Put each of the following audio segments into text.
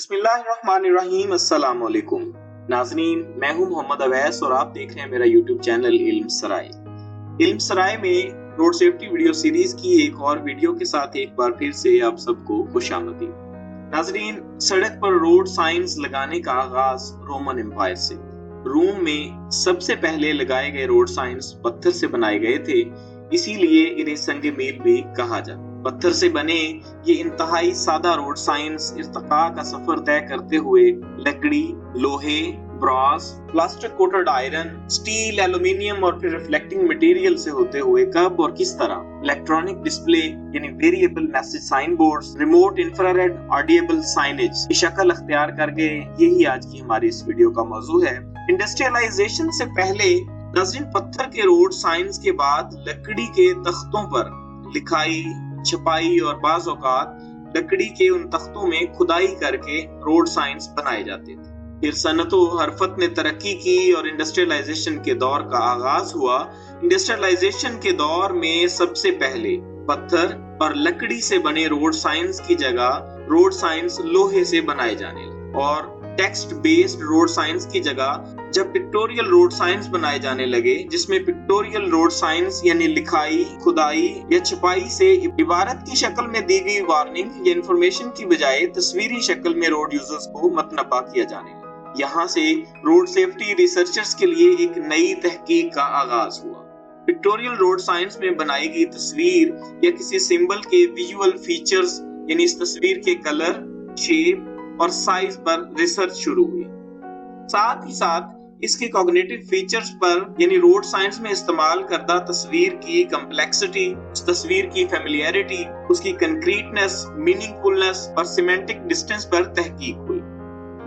बिस्मिल्लाहिर्रहमानिर्रहीम। अस्सलाम वालेकुम नाज़रीन, मैं हूं मोहम्मद अवैस और आप देख रहे हैं मेरा यूट्यूब चैनल इल्म सराय। इल्म सराय में रोड सेफ्टी वीडियो सीरीज की एक और वीडियो के साथ एक बार फिर से आप सबको खुशामदीद। नाज़रीन, सड़क पर रोड साइंस लगाने का आगाज रोमन एम्पायर से। रोम में सबसे पहले लगाए गए रोड साइंस पत्थर से बनाए गए थे, इसीलिए इन्हें संगे मील भी कहा जाता। पत्थर से बने ये इंतहाई सादा रोड साइंस इर्तिका का सफर तय करते हुए लकड़ी, लोहे, Bros, plastic coated iron, steel, aluminium और फिर रिफ्लेक्टिंग मटेरियल से होते हुए कब और किस तरह इलेक्ट्रॉनिक डिस्प्ले यानी variable message sign boards, remote infrared audible signage की शक्ल अख्तियार कर गए, यही आज की हमारी इस वीडियो का मौजू है। इंडस्ट्रियलाइजेशन से पहले नाज़रीन, पत्थर के रोड साइंस के बाद लकड़ी के तख्तों पर लिखाई, छपाई और बाज़ औक़ात लकड़ी के उन तख्तों में खुदाई करके रोड साइंस बनाए जाते थे। फिर सनतो हरफत ने तरक्की की और इंडस्ट्रियलाइजेशन के दौर का आगाज हुआ। इंडस्ट्रियलाइजेशन के दौर में सबसे पहले पत्थर और लकड़ी से बने रोड साइंस की जगह रोड साइंस लोहे से बनाए जाने लगे और टेक्स्ट बेस्ड रोड साइंस की जगह जब पिक्टोरियल रोड साइंस बनाए जाने लगे, जिसमें पिक्टोरियल रोड साइंस यानी लिखाई, खुदाई या छपाई से इबारत की शक्ल में दी गई वार्निंग या इंफॉर्मेशन की बजाय तस्वीरी शक्ल में रोड यूजर्स को मतनबा किया जाने लगा। यहाँ से रोड सेफ्टी रिसर्चर्स के लिए एक नई तहकीक का आगाज हुआ। पिक्टोरियल रोड साइंस में बनाई गई तस्वीर या किसी सिंबल के विजुअल फीचर्स यानी इस तस्वीर के कलर, शेप और साइज पर रिसर्च शुरू हुई। साथ ही साथ इसके कॉग्निटिव फीचर्स पर यानी रोड साइंस में इस्तेमाल करदा तस्वीर की कम्प्लेक्सिटी, उस तस्वीर की फेमिलियरिटी, उसकी कंक्रीटनेस, मीनिंगफुलनेस और सिमेंटिक डिस्टेंस पर तहकीक हुई।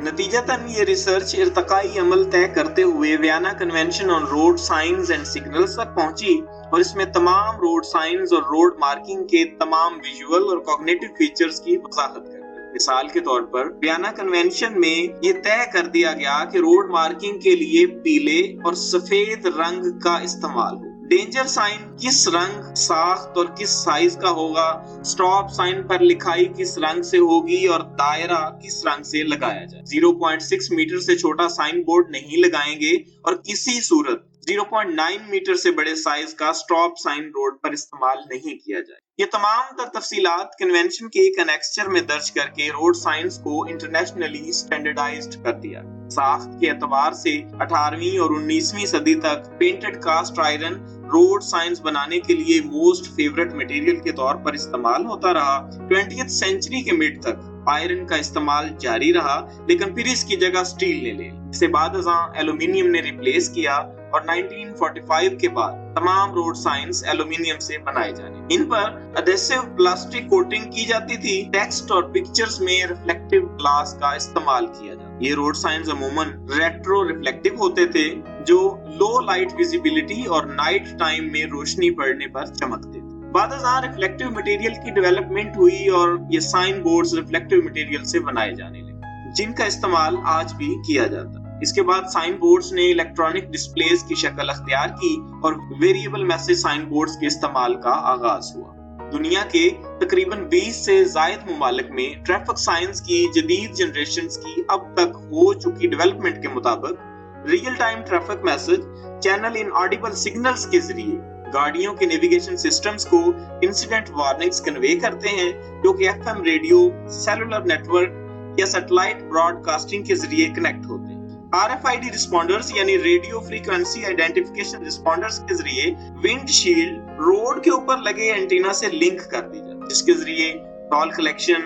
नतीजतन ये रिसर्च इर्तिकाई अमल तय करते हुए Vienna convention on road science and signals तक पहुंची और इसमें तमाम रोड साइंस और रोड मार्किंग के तमाम विजुअल और कॉग्निटिव फीचर्स की वजाहत कर। मिसाल के तौर पर वियना कन्वेंशन में ये तय कर दिया गया कि रोड मार्किंग के लिए पीले और सफेद रंग का इस्तेमाल हो। डेंजर साइन किस रंग, साख्त और किस साइज का होगा, स्टॉप साइन पर लिखाई किस रंग से होगी और दायरा किस रंग से लगाया जाए। 0.6 मीटर से छोटा साइन बोर्ड नहीं लगाएंगे और किसी सूरत 0.9 मीटर से बड़े साइज का स्टॉप साइन रोड पर इस्तेमाल नहीं किया जाए। ये तमाम तफसीलात कन्वेंशन के एक एनेक्सचर में दर्ज करके रोड साइंस को इंटरनेशनली स्टैंडर्डाइज्ड कर दिया। साख्त के एतबार से 18वीं और 19वीं सदी तक painted cast iron road signs बनाने के लिए मोस्ट फेवरेट मटेरियल के तौर पर इस्तेमाल होता रहा। 20th सेंचुरी के मिड तक आयरन का इस्तेमाल जारी रहा, लेकिन फिर इसकी जगह स्टील ने ले ली। इससे बाद एल्यूमिनियम ने रिप्लेस किया और 1945 के बाद तमाम रोड साइंस एल्यूमिनियम से बनाए जाने। इन पर एडेसिव प्लास्टिक कोटिंग की जाती थी। टेक्स्ट और पिक्चर्स में रिफ्लेक्टिव ग्लास का इस्तेमाल किया जाता। ये रोड साइंस अमूमन रेट्रो रिफ्लेक्टिव होते थे, जो लो लाइट विजिबिलिटी और नाइट टाइम में रोशनी पड़ने पर चमकते थे। बाद रिफ्लेक्टिव मटेरियल की डेवलपमेंट हुई और ये साइन बोर्ड्स रिफ्लेक्टिव मटेरियल से बनाए जाने लगे, जिनका इस्तेमाल आज भी किया जाता है। इसके बाद साइन बोर्ड्स ने इलेक्ट्रॉनिक डिस्प्लेस की शक्ल अख्तियार की और वेरिएबल मैसेज साइन बोर्ड्स के इस्तेमाल का आगाज हुआ। दुनिया के तकरीबन 20 से ज़ायद मुमालिक में ट्रैफिक साइंस की जदीद जनरेशंस की अब तक हो चुकी डेवलपमेंट के मुताबिक real time traffic message channel in Audible signals के जरिए गाड़ियों के नेविगेशन सिस्टम्स को इंसिडेंट वार्निंग्स कन्वे करते हैं, जो कि एफएम रेडियो, सेलुलर नेटवर्क या सैटेलाइट ब्रॉडकास्टिंग के जरिए कनेक्ट होते हैं। RFID रिस्पॉन्डर्स यानी रेडियो फ्रीक्वेंसी आइडेंटिफिकेशन रिस्पॉन्डर्स के जरिए विंडशील्ड रोड के ऊपर लगे एंटीना से लिंक कर दी जाती है, जिसके जरिए toll collection,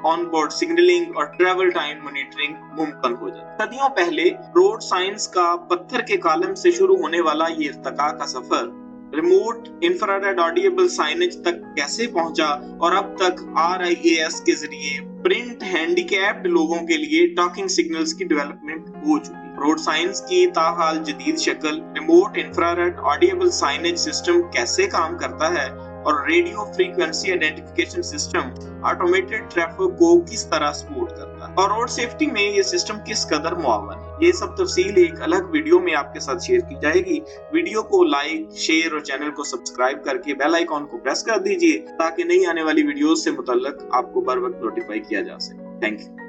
on board signalling और ट्रैवल टाइम मॉनिटरिंग मुमकिन हो जाती है। सदियों पहले रोड साइंस का पत्थर के कॉलम से शुरू होने वाला ये इर्तिका का सफर रिमोट इंफ्रारेड ऑडिएबल साइनेज तक कैसे पहुंचा और अब तक RIAS के जरिए प्रिंट हैंडीकैप्ड लोगों के लिए टॉकिंग सिग्नल्स की डेवलपमेंट हो चुकी। रोड साइंस की ताहाल जदीद शक्ल, remote infrared audible signage system कैसे काम करता है और radio frequency identification system automated traffic को किस तरह सपोर्ट करता है और रोड सेफ्टी में ये सिस्टम किस कदर मुआवन है, ये सब तफसील एक अलग वीडियो में आपके साथ शेयर की जाएगी। वीडियो को लाइक, शेयर और चैनल को सब्सक्राइब करके बेल आइकॉन को प्रेस कर दीजिए ताकि नई आने वाली वीडियोस से मुतल्लिक आपको बर वक्त नोटिफाई किया जा सके। Thank you.